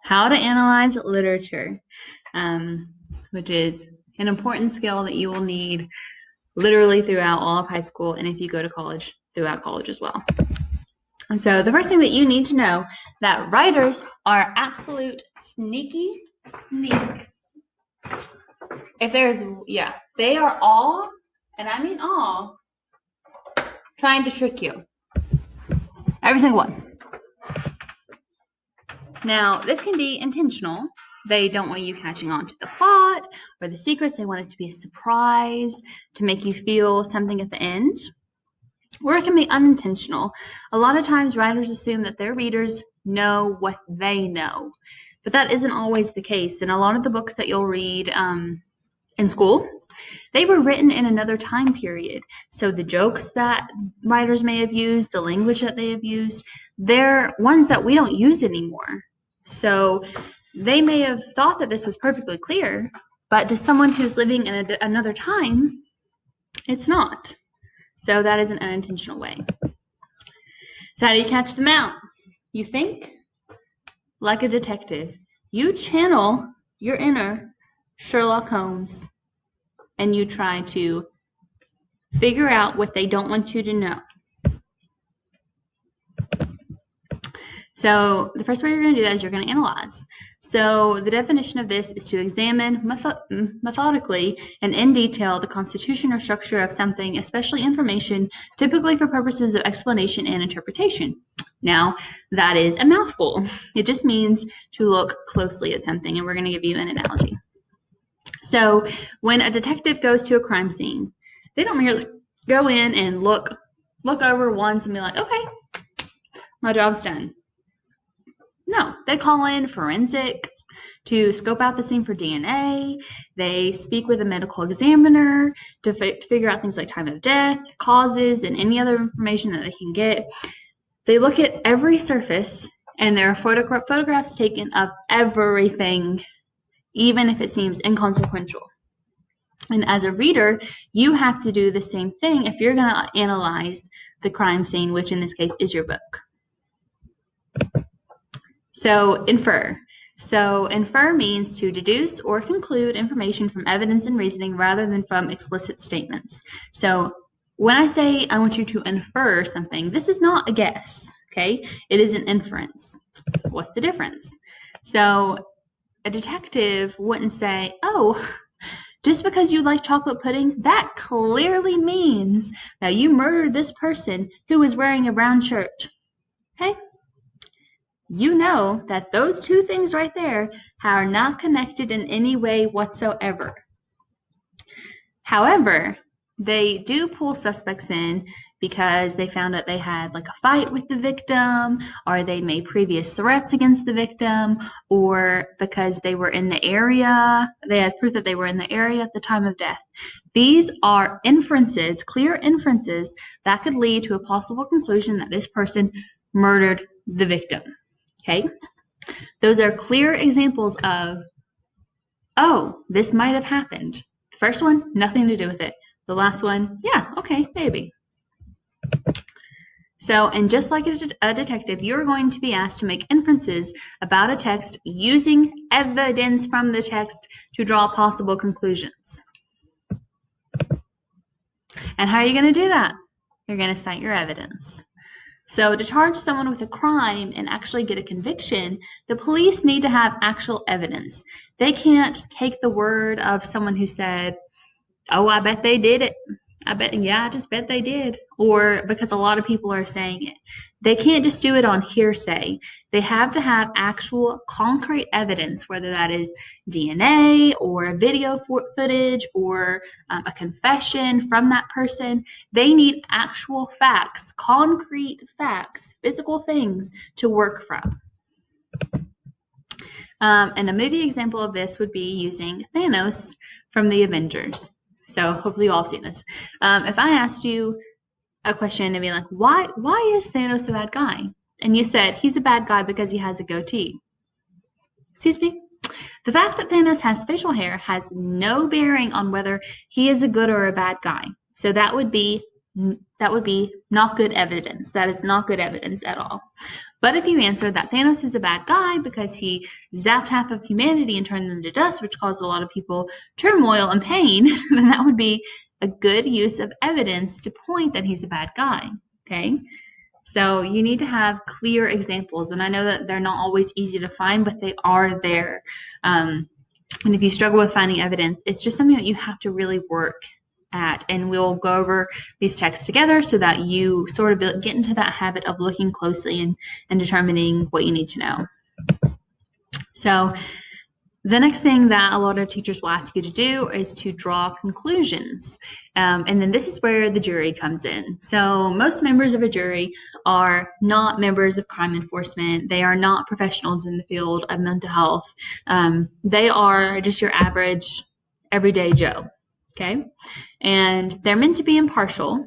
how to analyze literature, which is an important skill that you will need literally throughout all of high school, and if you go to college, throughout college as well. And so the first thing that you need to know, that writers are absolute sneaky sneaks. They are all, and I mean all, trying to trick you. Every single one. Now, this can be intentional. They don't want you catching on to the plot or the secrets. They want it to be a surprise to make you feel something at the end. Or it can be unintentional. A lot of times writers assume that their readers know what they know, but that isn't always the case. And a lot of the books that you'll read in school, they were written in another time period. So the jokes that writers may have used, the language that they have used, they're ones that we don't use anymore. So they may have thought that this was perfectly clear, but to someone who's living in another time, it's not. So that is an unintentional way. So how do you catch them out? You think like a detective. You channel your inner Sherlock Holmes, and you try to figure out what they don't want you to know. So the first way you're going to do that is you're going to analyze. So the definition of this is to examine methodically and in detail the constitution or structure of something, especially information, typically for purposes of explanation and interpretation. Now, that is a mouthful. It just means to look closely at something, and we're going to give you an analogy. So when a detective goes to a crime scene, they don't merely go in and look over once and be like, okay, my job's done. No, they call in forensics to scope out the scene for DNA. They speak with a medical examiner to figure out things like time of death, causes, and any other information that they can get. They look at every surface, and there are photographs taken of everything, even if it seems inconsequential. And as a reader, you have to do the same thing if you're going to analyze the crime scene, which in this case is your book. So infer. So infer means to deduce or conclude information from evidence and reasoning rather than from explicit statements. So when I say I want you to infer something, this is not a guess, okay? It is an inference. What's the difference? So a detective wouldn't say, oh, just because you like chocolate pudding, that clearly means that you murdered this person who was wearing a brown shirt, okay? You know that those two things right there are not connected in any way whatsoever. However, they do pull suspects in because they found that they had like a fight with the victim, or they made previous threats against the victim, or because they were in the area, they had proof that they were in the area at the time of death. These are inferences, clear inferences, that could lead to a possible conclusion that this person murdered the victim. Okay, those are clear examples of, oh, this might have happened. The first one, nothing to do with it. The last one, yeah, okay, maybe. So, and just like a detective, you're going to be asked to make inferences about a text using evidence from the text to draw possible conclusions. And how are you going to do that? You're going to cite your evidence. So to charge someone with a crime and actually get a conviction, the police need to have actual evidence. They can't take the word of someone who said, oh, I bet they did it. I just bet they did. Or because a lot of people are saying it. They can't just do it on hearsay. They have to have actual concrete evidence, whether that is DNA or video footage or a confession from that person. They need actual facts, concrete facts, physical things to work from. And a movie example of this would be using Thanos from the Avengers. So hopefully you all have seen this. If I asked you a question and be like, why is Thanos a bad guy? And you said, he's a bad guy because he has a goatee. Excuse me? The fact that Thanos has facial hair has no bearing on whether he is a good or a bad guy. So that would be not good evidence. That is not good evidence at all. But if you answer that Thanos is a bad guy because he zapped half of humanity and turned them to dust, which caused a lot of people turmoil and pain, then that would be a good use of evidence to point that he's a bad guy, okay? So you need to have clear examples, and I know that they're not always easy to find, but they are there. And if you struggle with finding evidence, it's just something that you have to really work at, and we'll go over these texts together so that you sort of get into that habit of looking closely and determining what you need to know. So the next thing that a lot of teachers will ask you to do is to draw conclusions. And then this is where the jury comes in. So most members of a jury are not members of crime enforcement. They are not professionals in the field of mental health. They are just your average, everyday Joe, okay? And they're meant to be impartial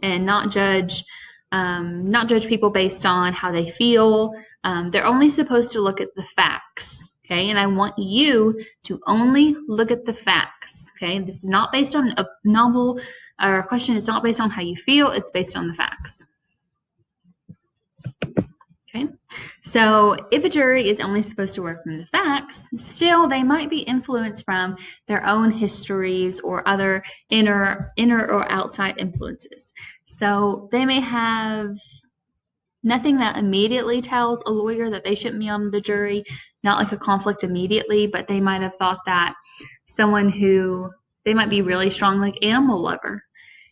and not judge people based on how they feel. They're only supposed to look at the facts. Okay, and I want you to only look at the facts. Okay, this is not based on a novel or a question. It's not based on how you feel. It's based on the facts. Okay, so if a jury is only supposed to work from the facts, still they might be influenced from their own histories or other inner or outside influences. So they may have nothing that immediately tells a lawyer that they shouldn't be on the jury, not like a conflict immediately, but they might have thought that someone who, they might be really strong like animal lover,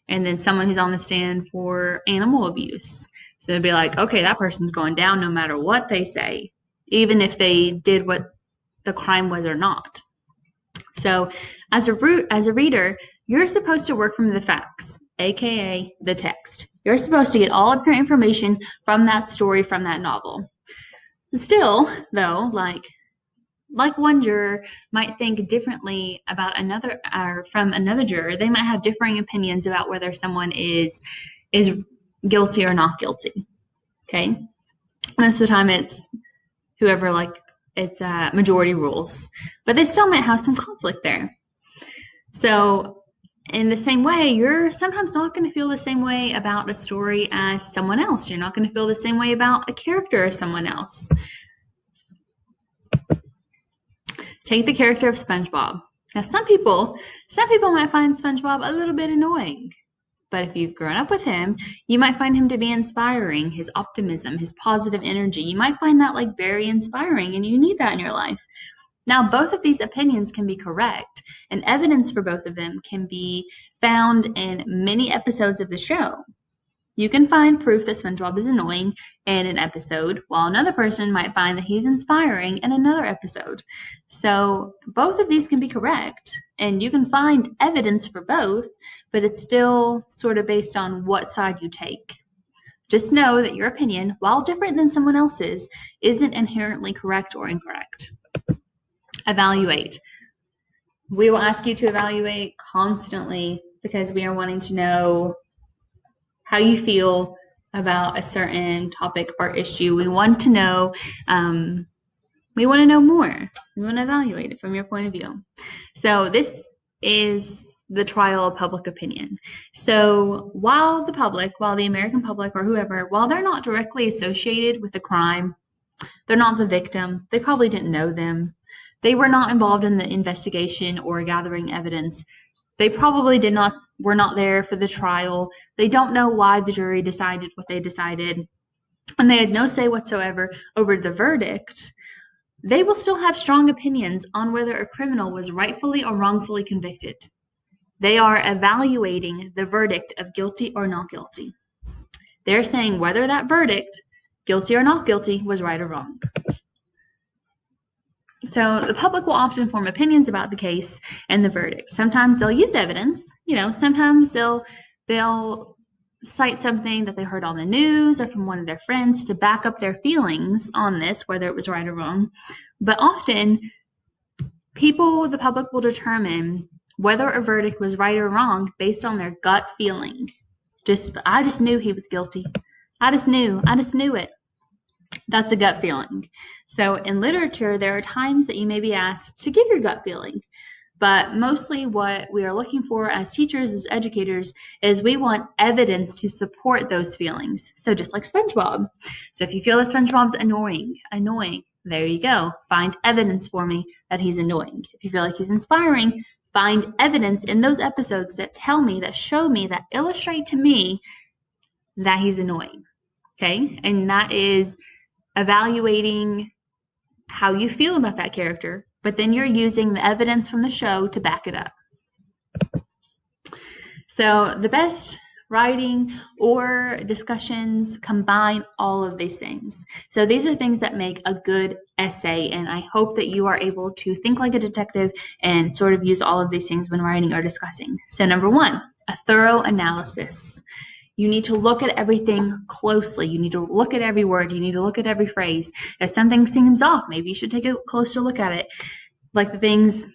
and then someone who's on the stand for animal abuse. So it'd be like, okay, that person's going down no matter what they say, even if they did what the crime was or not. So as a reader, you're supposed to work from the facts, aka the text. You're supposed to get all of your information from that story, from that novel. Still, though, like one juror might think differently about another, or from another juror, they might have differing opinions about whether someone is guilty or not guilty. Okay, most of the time it's whoever, like it's majority rules, but they still might have some conflict there. So in the same way, you're sometimes not going to feel the same way about a story as someone else. You're not going to feel the same way about a character as someone else. Take the character of SpongeBob. Now, some people might find SpongeBob a little bit annoying, but if you've grown up with him, you might find him to be inspiring. His optimism, his positive energy, you might find that like very inspiring, and you need that in your life. Now, both of these opinions can be correct, and evidence for both of them can be found in many episodes of the show. You can find proof that SpongeBob is annoying in an episode, while another person might find that he's inspiring in another episode. So both of these can be correct, and you can find evidence for both, but it's still sort of based on what side you take. Just know that your opinion, while different than someone else's, isn't inherently correct or incorrect. Evaluate. We will ask you to evaluate constantly because we are wanting to know how you feel about a certain topic or issue. We want to know more. We want to evaluate it from your point of view. So this is the trial of public opinion. So while the American public or whoever, while they're not directly associated with the crime, they're not the victim, they probably didn't know them, they were not involved in the investigation or gathering evidence, they probably were not there for the trial, they don't know why the jury decided what they decided, and they had no say whatsoever over the verdict, they will still have strong opinions on whether a criminal was rightfully or wrongfully convicted. They are evaluating the verdict of guilty or not guilty. They're saying whether that verdict, guilty or not guilty, was right or wrong. So the public will often form opinions about the case and the verdict. Sometimes they'll use evidence, sometimes they'll cite something that they heard on the news or from one of their friends to back up their feelings on this, whether it was right or wrong. But often the public will determine whether a verdict was right or wrong based on their gut feeling. I just knew he was guilty. I just knew it. That's a gut feeling. So in literature, there are times that you may be asked to give your gut feeling, But mostly what we are looking for as teachers, as educators, is we want evidence to support those feelings. So just like SpongeBob. So if you feel that SpongeBob's annoying, there you go. Find evidence for me that he's annoying. If you feel like he's inspiring, find evidence in those episodes that tell me, that show me, that illustrate to me that he's annoying. Okay? And that is evaluating how you feel about that character, but then you're using the evidence from the show to back it up. So the best writing or discussions combine all of these things. So these are things that make a good essay, and I hope that you are able to think like a detective and sort of use all of these things when writing or discussing. So number one, a thorough analysis. You need to look at everything closely. You need to look at every word. You need to look at every phrase. If something seems off, maybe you should take a closer look at it. Like the things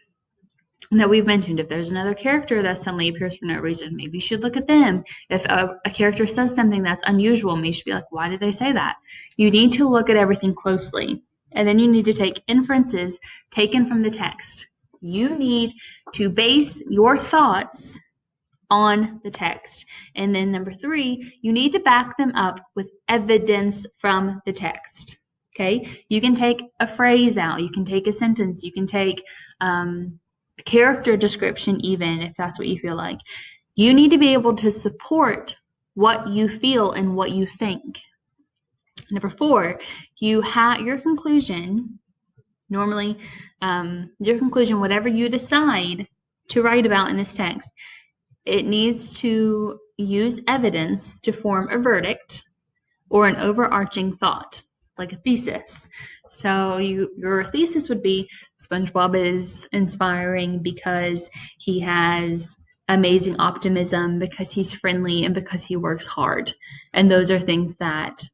that we've mentioned. If there's another character that suddenly appears for no reason, maybe you should look at them. If a character says something that's unusual, maybe you should be like, why did they say that? You need to look at everything closely. And then you need to take inferences taken from the text. You need to base your thoughts on the text. And then number three, you need to back them up with evidence from the text. Okay? You can take a phrase out, you can take a sentence, you can take character description even, if that's what you feel like. You need to be able to support what you feel and what you think. Number four, you have your conclusion, normally your conclusion, whatever you decide to write about in this text, it needs to use evidence to form a verdict or an overarching thought, like a thesis. So your thesis would be SpongeBob is inspiring because he has amazing optimism, because he's friendly, and because he works hard. And those are things that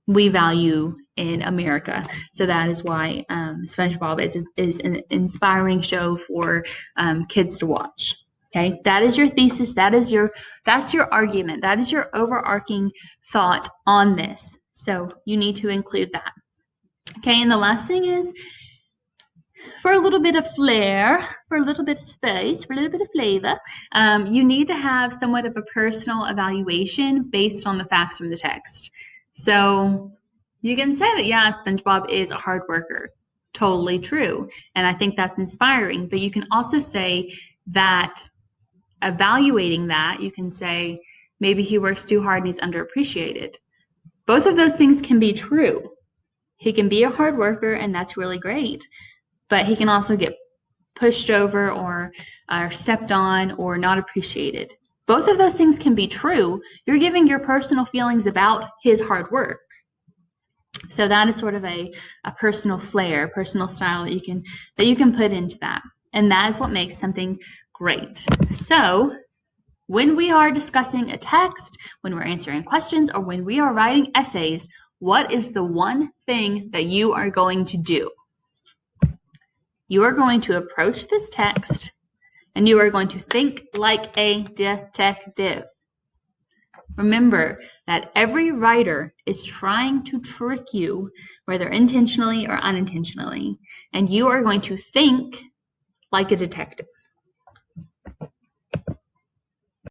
we value in America. So that is why SpongeBob is an inspiring show for kids to watch. Okay, that is your thesis. That's your argument. That is your overarching thought on this. So you need to include that. Okay, and the last thing is, for a little bit of flair, for a little bit of space, for a little bit of flavor, you need to have somewhat of a personal evaluation based on the facts from the text. So you can say that, yeah, SpongeBob is a hard worker. Totally true. And I think that's inspiring. But you can also say that evaluating that, you can say maybe he works too hard and he's underappreciated. Both of those things can be true. He can be a hard worker, and that's really great, but he can also get pushed over or stepped on or not appreciated. Both of those things can be true. You're giving your personal feelings about his hard work. So that is sort of a personal flair, personal style that you can put into that. And that is what makes something great. So when we are discussing a text, when we're answering questions, or when we are writing essays, what is the one thing that you are going to do? You are going to approach this text and you are going to think like a detective. Remember that every writer is trying to trick you, whether intentionally or unintentionally, and you are going to think like a detective.